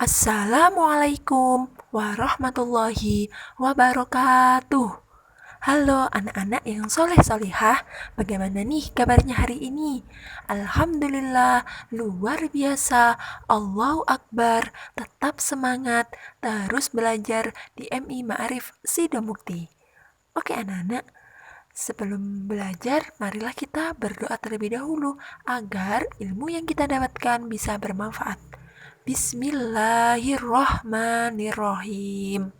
Assalamualaikum warahmatullahi wabarakatuh. Halo anak-anak yang soleh-solihah, bagaimana nih kabarnya hari ini? Alhamdulillah, luar biasa, Allahu Akbar, tetap semangat, terus belajar di MI Ma'arif Sidomukti. Oke anak-anak, sebelum belajar, marilah kita berdoa terlebih dahulu agar ilmu yang kita dapatkan bisa bermanfaat. Bismillahirrohmanirrohim.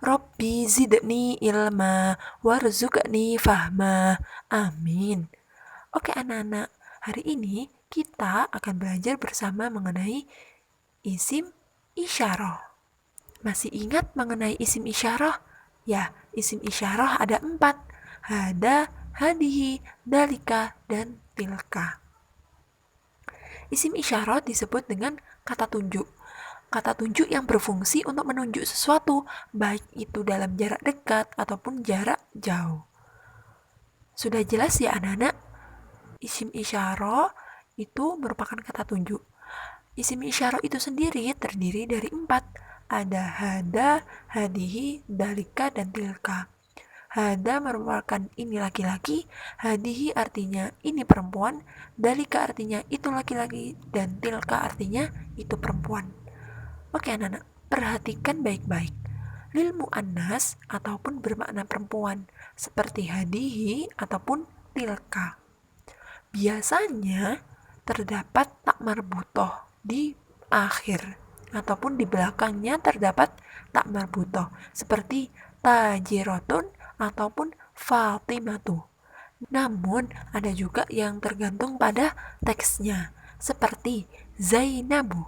Robbi zidni ilma warzuqni fahma. Amin. Oke anak-anak, hari ini kita akan belajar bersama mengenai isim isyarah. Masih ingat mengenai isim isyarah? Ya, isim isyarah ada 4. Hada, hadihi, dalika, dan tilka. Isim isyarat disebut dengan kata tunjuk. Kata tunjuk yang berfungsi untuk menunjuk sesuatu, baik itu dalam jarak dekat ataupun jarak jauh. Sudah jelas ya anak-anak? Isim isyarah itu merupakan kata tunjuk. Isim isyarah itu sendiri terdiri dari 4. Ada hada, hadihi, dalika, dan tilka. Hada merupakan ini laki-laki, hadihi artinya ini perempuan, dalika artinya itu laki-laki, dan tilka artinya itu perempuan. Oke anak-anak, perhatikan baik-baik. Lil mu'annas ataupun bermakna perempuan, seperti hadihi ataupun tilka. Biasanya terdapat tak marbutoh di akhir ataupun di belakangnya terdapat tak marbutoh, seperti tajirotun ataupun fatimatu. Namun ada juga yang tergantung pada teksnya, seperti Zainabu.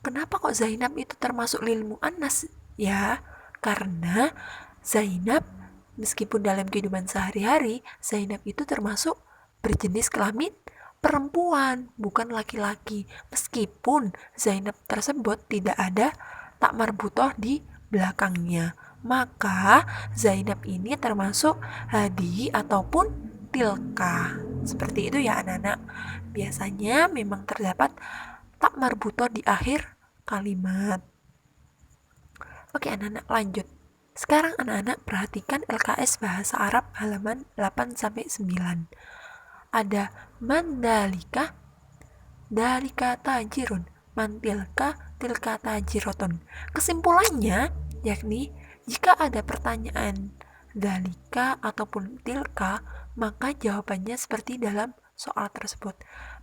Kenapa kok Zainab itu termasuk lil mu'annas? Ya, karena Zainab meskipun dalam kehidupan sehari-hari, Zainab itu termasuk berjenis kelamin perempuan, bukan laki-laki. Meskipun Zainab tersebut tidak ada tak marbutoh di belakangnya. Maka Zainab ini termasuk hadi ataupun tilka. Seperti itu ya anak-anak. Biasanya memang terdapat tak marbutoh di akhir kalimat. Oke anak-anak, lanjut. Sekarang anak-anak perhatikan LKS Bahasa Arab halaman 8-9. Ada mandalika, dalika tajirun, mantilka, tilka tajirotun. Kesimpulannya yakni jika ada pertanyaan dalika ataupun tilka, maka jawabannya seperti dalam soal tersebut.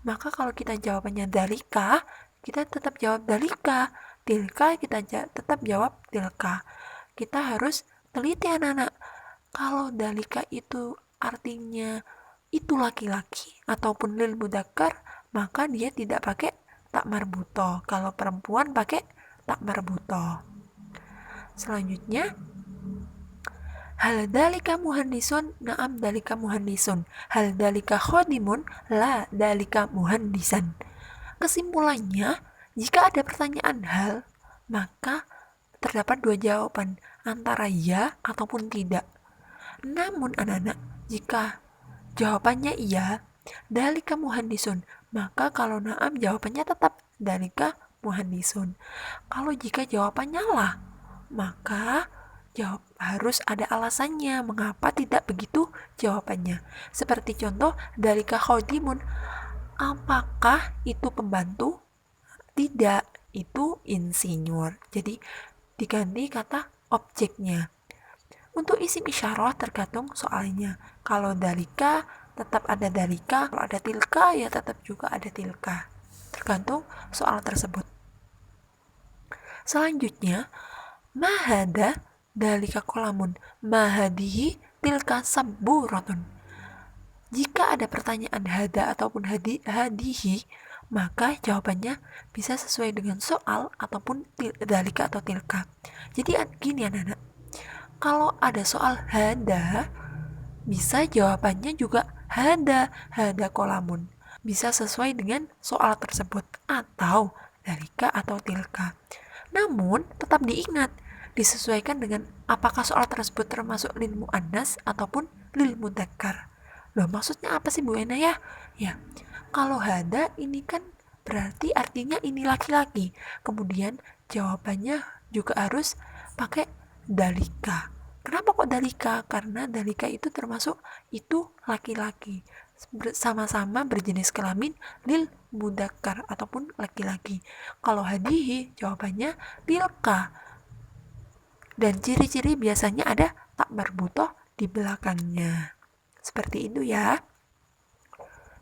Maka kalau kita jawabannya dalika, kita tetap jawab dalika. Tilka, kita tetap jawab tilka. Kita harus teliti anak-anak. Kalau dalika itu artinya itu laki-laki ataupun lil mudzakkar, maka dia tidak pakai tak marbutoh. Kalau perempuan pakai tak marbutoh. Selanjutnya, hal dalika muhandisun, na'am dalika muhandisun. Hal dalika khodimun, la dalika muhandisan. Kesimpulannya, jika ada pertanyaan hal, maka terdapat 2 jawaban, antara ya ataupun tidak. Namun anak-anak, jika jawabannya iya, dalika muhandisun, maka kalau na'am jawabannya tetap dalika muhandisun. Kalau jika jawabannya lah, maka harus ada alasannya mengapa tidak begitu jawabannya. Seperti contoh dalika khodimun, apakah itu pembantu? Tidak, itu insinyur. Jadi diganti kata objeknya. Untuk isim isyarah tergantung soalnya. Kalau dalika tetap ada dalika, kalau ada tilka ya tetap juga ada tilka. Tergantung soal tersebut. Selanjutnya, mahada dalika kolamun, mahadihi tilka sabburatun. Jika ada pertanyaan hada ataupun hadihi, maka jawabannya bisa sesuai dengan soal ataupun dalika atau tilka. Jadi gini anak-anak, kalau ada soal hada, bisa jawabannya juga hada kolamun. Bisa sesuai dengan soal tersebut atau dalika atau tilka. Namun tetap diingat, disesuaikan dengan apakah soal tersebut termasuk lil mu'annas ataupun lil mudzakkar. Loh, maksudnya apa sih Bu Ena ya? Ya, kalau hada ini kan berarti artinya ini laki-laki. Kemudian jawabannya juga harus pakai dalika. Kenapa kok dalika? Karena dalika itu termasuk itu laki-laki, sama-sama berjenis kelamin lil mudzakkar ataupun laki-laki. Kalau hadihi jawabannya tilka. Dan ciri-ciri biasanya ada tak marbutoh di belakangnya. Seperti itu ya.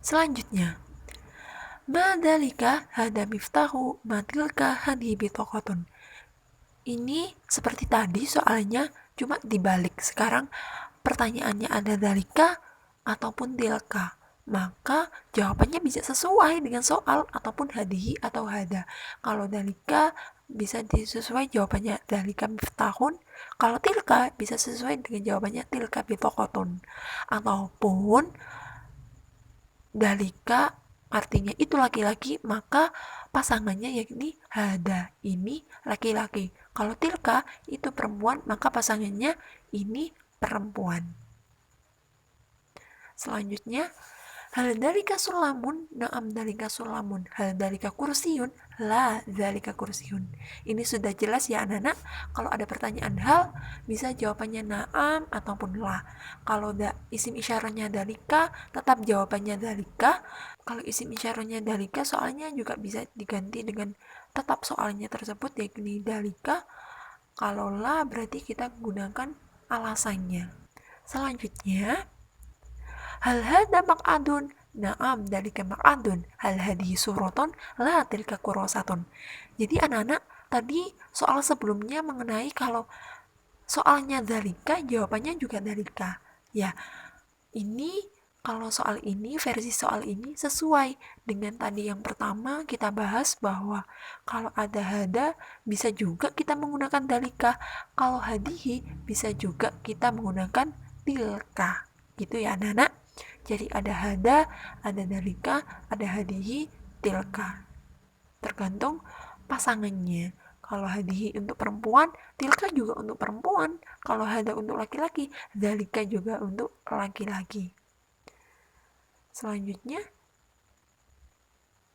Selanjutnya, madalika hada miftahu matilka hadi bitokotun. Ini seperti tadi soalnya cuma dibalik. Sekarang pertanyaannya ada dalika ataupun tilka. Maka jawabannya bisa sesuai dengan soal ataupun hadihi atau hada. Kalau dalika bisa disesuai jawabannya dalika miftahun. Kalau tilka bisa sesuai dengan jawabannya tilka bitokotun. Ataupun dalika artinya itu laki-laki, maka pasangannya yakni hada, ini laki-laki. Kalau tilka itu perempuan, maka pasangannya ini perempuan. Selanjutnya, hal dalika sulamun, na'am dalika sulamun, hal dalika kursiyun, la dalika kursiyun. Ini sudah jelas ya anak-anak. Kalau ada pertanyaan hal, bisa jawabannya na'am ataupun la. Kalau isim isyarahnya dalika, tetap jawabannya dalika. Kalau isim isyarahnya dalika, soalnya juga bisa diganti dengan tetap soalnya tersebut yakni dalika. Kalau la berarti kita gunakan alasannya. Selanjutnya, hal hada maq'adun, na'am dalika maq'adun, hal hadihi suroton, la tilka kurosatun. Jadi anak-anak, tadi soal sebelumnya mengenai kalau soalnya dalika, jawabannya juga dalika. Ya, ini kalau soal ini, versi soal ini sesuai dengan tadi yang pertama kita bahas bahwa kalau ada hada bisa juga kita menggunakan dalika. Kalau hadihi bisa juga kita menggunakan tilka. Gitu ya anak-anak. Jadi ada hada, ada dalika, ada hadihi, tilka. Tergantung pasangannya. Kalau hadihi untuk perempuan, tilka juga untuk perempuan. Kalau hada untuk laki-laki, dalika juga untuk laki-laki. Selanjutnya,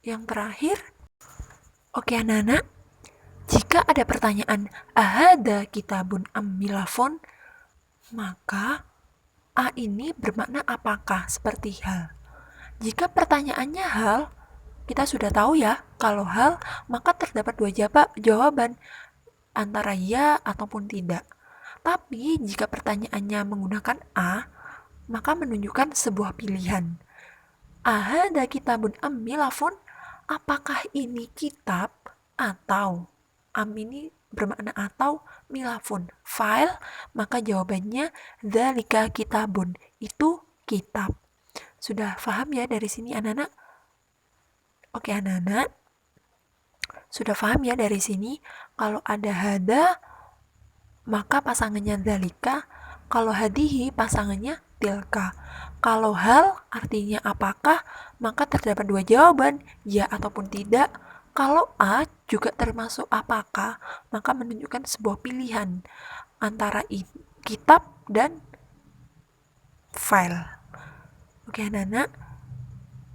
yang terakhir, oke anak-anak, jika ada pertanyaan ahada kitabun milafon, maka A ini bermakna apakah seperti hal. Jika pertanyaannya hal, kita sudah tahu ya, kalau hal maka terdapat dua jawaban, antara ya ataupun tidak. Tapi jika pertanyaannya menggunakan A, maka menunjukkan sebuah pilihan. Ahada kitabun milafon, apakah ini kitab atau ini bermakna atau milafun file, maka jawabannya dzalika kitabun, itu kitab. Sudah paham ya dari sini anak-anak? Oke anak-anak, sudah paham ya dari sini kalau ada hada maka pasangannya dzalika, kalau hadihi pasangannya tilka. Kalau hal artinya apakah, maka terdapat dua jawaban, ya ataupun tidak. Kalau A juga termasuk apakah, maka menunjukkan sebuah pilihan antara kitab dan file. Oke anak-anak,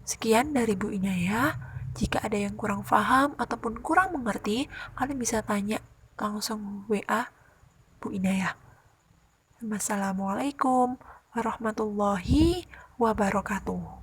sekian dari Bu Inaya. Jika ada yang kurang paham ataupun kurang mengerti, kalian bisa tanya langsung WA Bu Inaya. Wassalamualaikum warahmatullahi wabarakatuh.